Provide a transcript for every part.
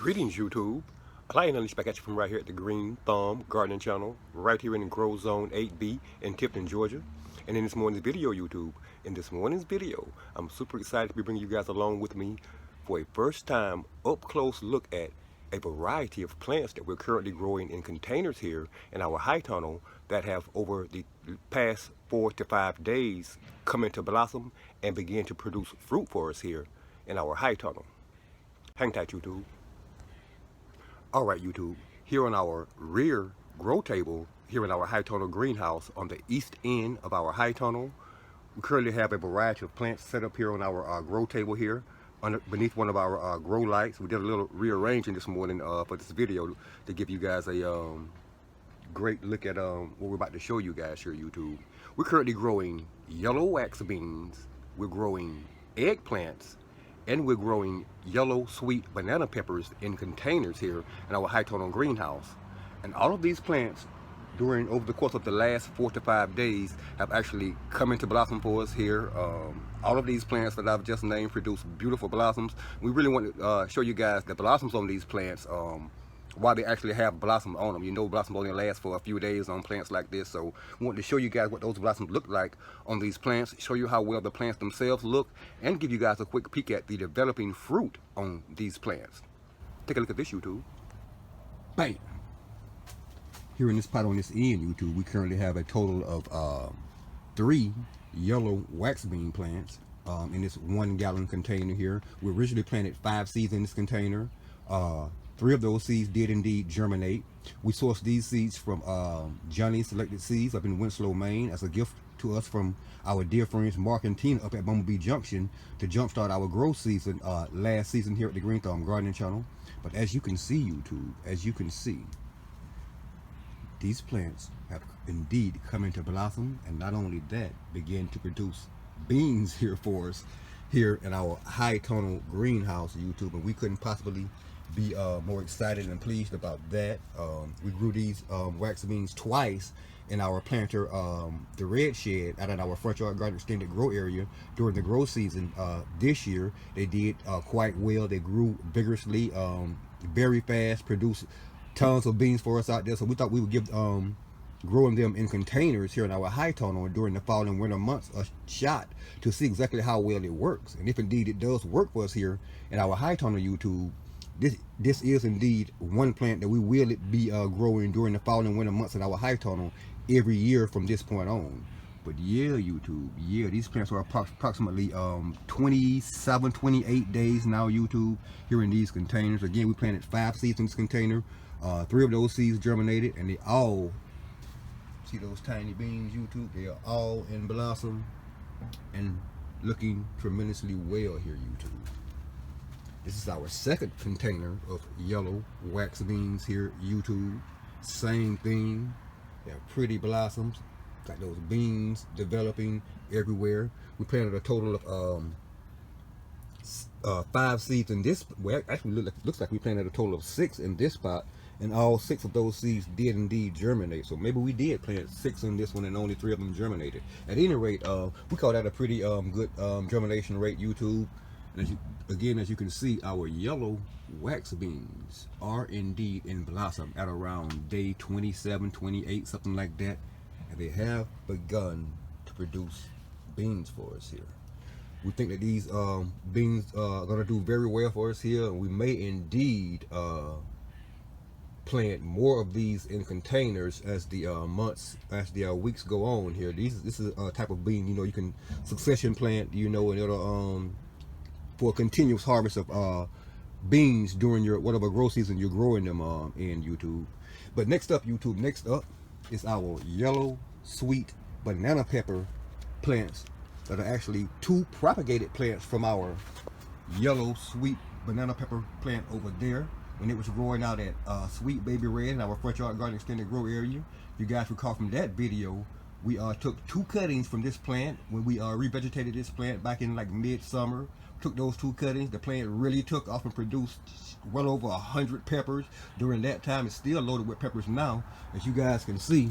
Greetings, YouTube. Applying Unleashed back at you from right here at the Green Thumb Gardening Channel, right here in the Grow Zone 8B in Tifton, Georgia. And in this morning's video, YouTube, I'm super excited to be bringing you guys along with me for a first time up close look at a variety of plants that we're currently growing in containers here in our high tunnel that have over the past 4 to 5 days come into blossom and begin to produce fruit for us here in our high tunnel. Hang tight, YouTube. Alright, YouTube, here on our rear grow table, here in our high tunnel greenhouse on the east end of our high tunnel, we currently have a variety of plants set up here on our grow table here, beneath one of our grow lights. We did a little rearranging this morning for this video to give you guys a great look at what we're about to show you guys here, YouTube. We're currently growing yellow wax beans, we're growing eggplants, and we're growing yellow sweet banana peppers in containers here in our high tunnel greenhouse. And all of these plants over the course of the last 4 to 5 days have actually come into blossom for us here. All of these plants that I've just named produce beautiful blossoms. We really want to show you guys the blossoms on these plants, why they actually have blossom on them. You know, blossoms only last for a few days on plants like this, so we want to show you guys what those blossoms look like on these plants, show you how well the plants themselves look, and give you guys a quick peek at the developing fruit on these plants. Take a look at this, YouTube. Bam! Here in this pot on this end, YouTube, we currently have a total of 3 yellow wax bean plants in this 1 gallon container here. We originally planted 5 seeds in this container. 3 of those seeds did indeed germinate. We sourced these seeds from Johnny Selected Seeds up in Winslow, Maine, as a gift to us from our dear friends Mark and Tina up at Bumblebee Junction to jumpstart our growth season last season here at the Green Thumb Gardening Channel. But as you can see, YouTube, as you can see, these plants have indeed come into blossom, and not only that, begin to produce beans here for us here in our high tunnel greenhouse, YouTube, and we couldn't possibly be more excited and pleased about that. We grew these wax beans twice in our planter, the red shed, out in our front yard garden extended grow area during the grow season this year. They did quite well. They grew vigorously, very fast, produced tons of beans for us out there. So we thought we would give growing them in containers here in our high tunnel during the fall and winter months a shot to see exactly how well it works. And if indeed it does work for us here in our high tunnel, YouTube, this is indeed one plant that we will be growing during the fall and winter months in our high tunnel every year from this point on. But yeah, YouTube, yeah, these plants are approximately 27, 28 days now, YouTube, here in these containers. Again, we planted 5 seeds in this container. 3 of those seeds germinated, and they all, see those tiny beans, YouTube, they are all in blossom and looking tremendously well here, YouTube. This is our second container of yellow wax beans here, YouTube. Same thing. They have pretty blossoms. Got those beans developing everywhere. We planted a total of 5 seeds in this. Well, actually, looks like we planted a total of 6 in this spot, and all 6 of those seeds did indeed germinate. So maybe we did plant 6 in this one, and only 3 of them germinated. At any rate, we call that a pretty good germination rate, YouTube. And as you can see, our yellow wax beans are indeed in blossom at around day 27, 28, something like that. And they have begun to produce beans for us here. We think that these beans are going to do very well for us here. And we may indeed plant more of these in containers as the weeks go on here. This is a type of bean, you know, you can succession plant, you know, and it'll for a continuous harvest of beans during your whatever grow season you're growing them in, YouTube. But next up, YouTube, is our yellow sweet banana pepper plants that are actually 2 propagated plants from our yellow sweet banana pepper plant over there when it was growing out at Sweet Baby Red in our front yard garden extended grow area. You guys recall from that video, we took 2 cuttings from this plant when we revegetated this plant back in like mid-summer. Took those 2 cuttings, the plant really took off and produced well over 100 peppers during that time. It's still loaded with peppers now, as you guys can see.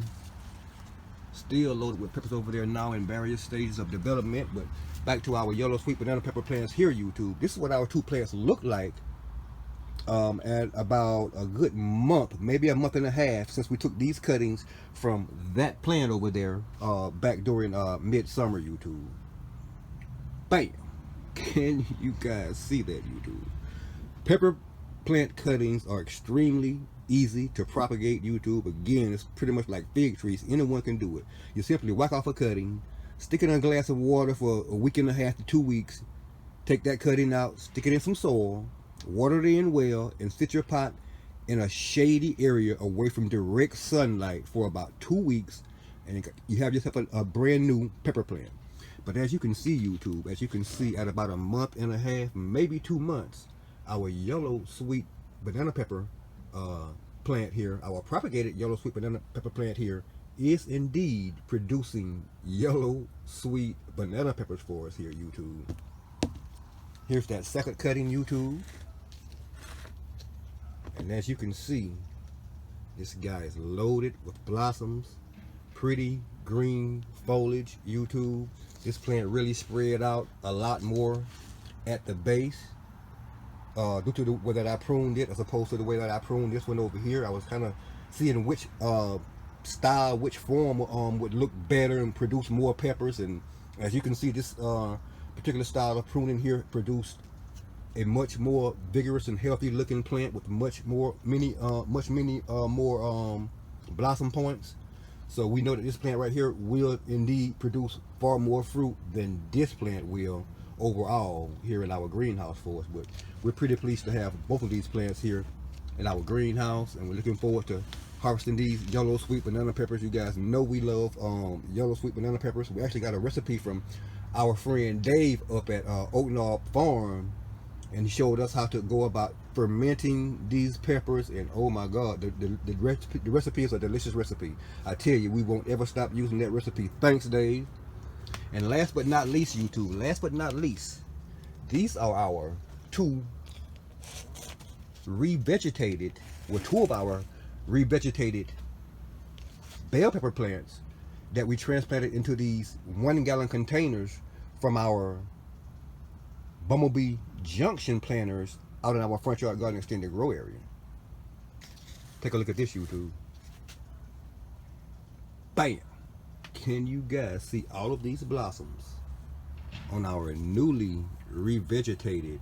Still loaded with peppers over there now in various stages of development. But back to our yellow sweet banana pepper plants here, YouTube. This is what our 2 plants look like at about a good month, maybe a month and a half, since we took these cuttings from that plant over there back during midsummer, YouTube. Bam! Can you guys see that, YouTube? Pepper plant cuttings are extremely easy to propagate, YouTube. Again, it's pretty much like fig trees. Anyone can do it. You simply whack off a cutting, stick it in a glass of water for a week and a half to 2 weeks, take that cutting out, stick it in some soil, water it in well, and sit your pot in a shady area away from direct sunlight for about 2 weeks, and you have yourself a brand new pepper plant. But as you can see, YouTube, as you can see, at about a month and a half, maybe 2 months, our yellow sweet banana pepper uh, plant here, our propagated yellow sweet banana pepper plant here, is indeed producing yellow sweet banana peppers for us here, YouTube. Here's that second cutting, YouTube. And as you can see, this guy is loaded with blossoms, pretty green foliage, YouTube. This plant really spread out a lot more at the base due to the way that I pruned it as opposed to the way that I pruned this one over here. I was kind of seeing which style, which form would look better and produce more peppers. And as you can see, this particular style of pruning here produced a much more vigorous and healthy looking plant with much more blossom points. So we know that this plant right here will indeed produce far more fruit than this plant will overall here in our greenhouse for us. But we're pretty pleased to have both of these plants here in our greenhouse, and we're looking forward to harvesting these yellow sweet banana peppers. You guys know we love yellow sweet banana peppers. We actually got a recipe from our friend Dave up at Oak Knob Farm, and he showed us how to go about fermenting these peppers. And oh my God, the recipe is a delicious recipe. I tell you, we won't ever stop using that recipe. Thanks, Dave. And last but not least, YouTube, last but not least, these are our two revegetated, well, two of our revegetated bell pepper plants that we transplanted into these 1 gallon containers from our Bumblebee Junction planters out in our front yard garden extended grow area. Take a look at this, YouTube. Bam! Can you guys see all of these blossoms on our newly revegetated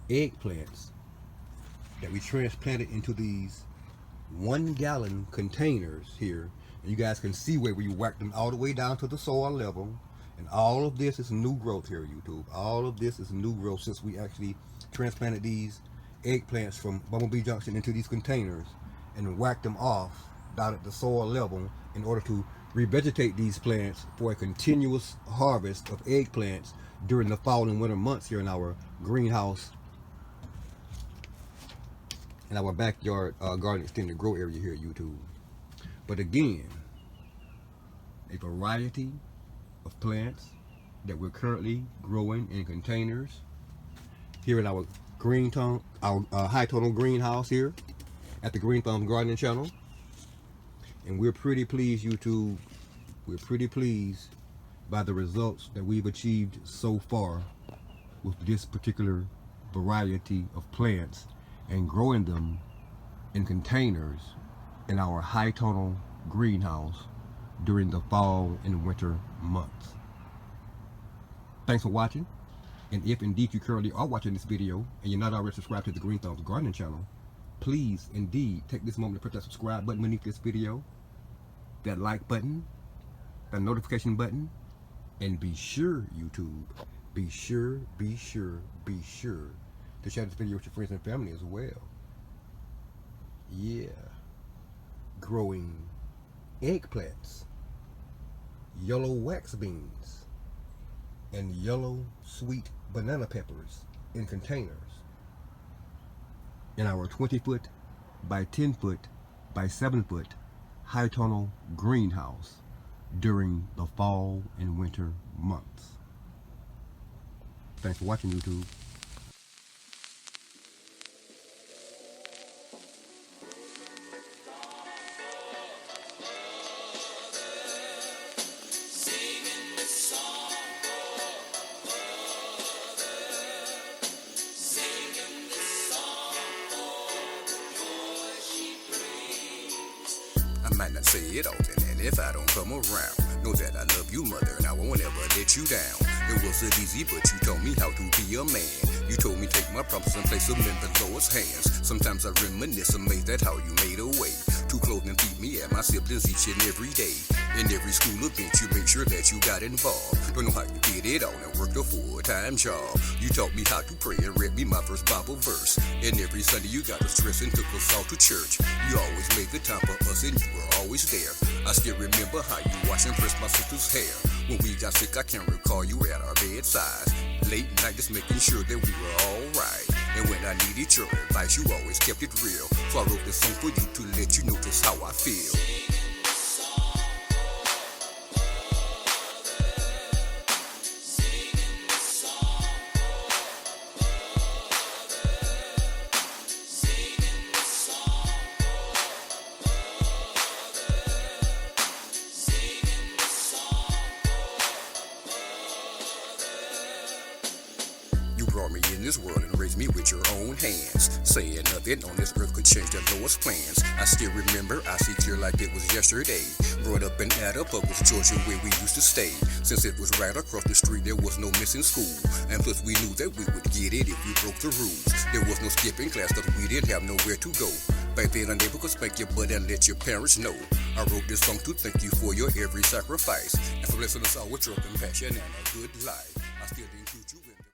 eggplants that we transplanted into these 1 gallon containers here? And you guys can see where we whacked them all the way down to the soil level. And all of this is new growth here, YouTube. All of this is new growth since we actually transplanted these eggplants from Bumblebee Junction into these containers and whacked them off down at the soil level in order to revegetate these plants for a continuous harvest of eggplants during the fall and winter months here in our greenhouse, in our backyard garden extended grow area here at YouTube. But again, a variety of plants that we're currently growing in containers here in our high tonal greenhouse here at the Green Thumbs Gardening Channel. And we're pretty pleased, YouTube. We're pretty pleased by the results that we've achieved so far with this particular variety of plants and growing them in containers in our high tonal greenhouse during the fall and winter months. Thanks for watching. And if indeed you currently are watching this video and you're not already subscribed to the Green Thumbs Gardening Channel, please indeed take this moment to press that subscribe button beneath this video, that like button, that notification button, and be sure, YouTube, be sure to share this video with your friends and family as well. Yeah. Growing eggplants, yellow wax beans, and yellow sweet banana peppers in containers in our 20-foot by 10-foot by 7-foot high tonal greenhouse during the fall and winter months. Thanks for watching, YouTube. might not say it often, and if I don't come around, know that I love you, mother, and I won't ever let you down. It wasn't easy, but you taught me how to be a man. You told me take my problems and place them in the Lord's hands. Sometimes I reminisce, amazed at how you made a way to clothe and feed me and my siblings each and every day. In every school event, you make sure that you got involved. Don't know how you did it all and worked a full-time job. You taught me how to pray and read me my first Bible verse. And every Sunday you got us dressed and took us all to church. You always made the time for us and you were always there. I still remember how you washed and pressed my sister's hair. When we got sick, I can recall you at our bedside. Late night just making sure that we were alright. And when I needed your advice, you always kept it real. So I wrote this song for you to let you know just how I feel. You brought me in this world and raised me with your own hands. Saying nothing on this earth could change the lowest plans. I still remember, I see clear like it was yesterday. Growing up in Attleboro, Georgia, where we used to stay. Since it was right across the street, there was no missing school. And plus we knew that we would get it if we broke the rules. There was no skipping class cause we didn't have nowhere to go. Back then a neighbor could spank your butt and let your parents know. I wrote this song to thank you for your every sacrifice. And for blessing us all with your compassion and a good life. I still include you in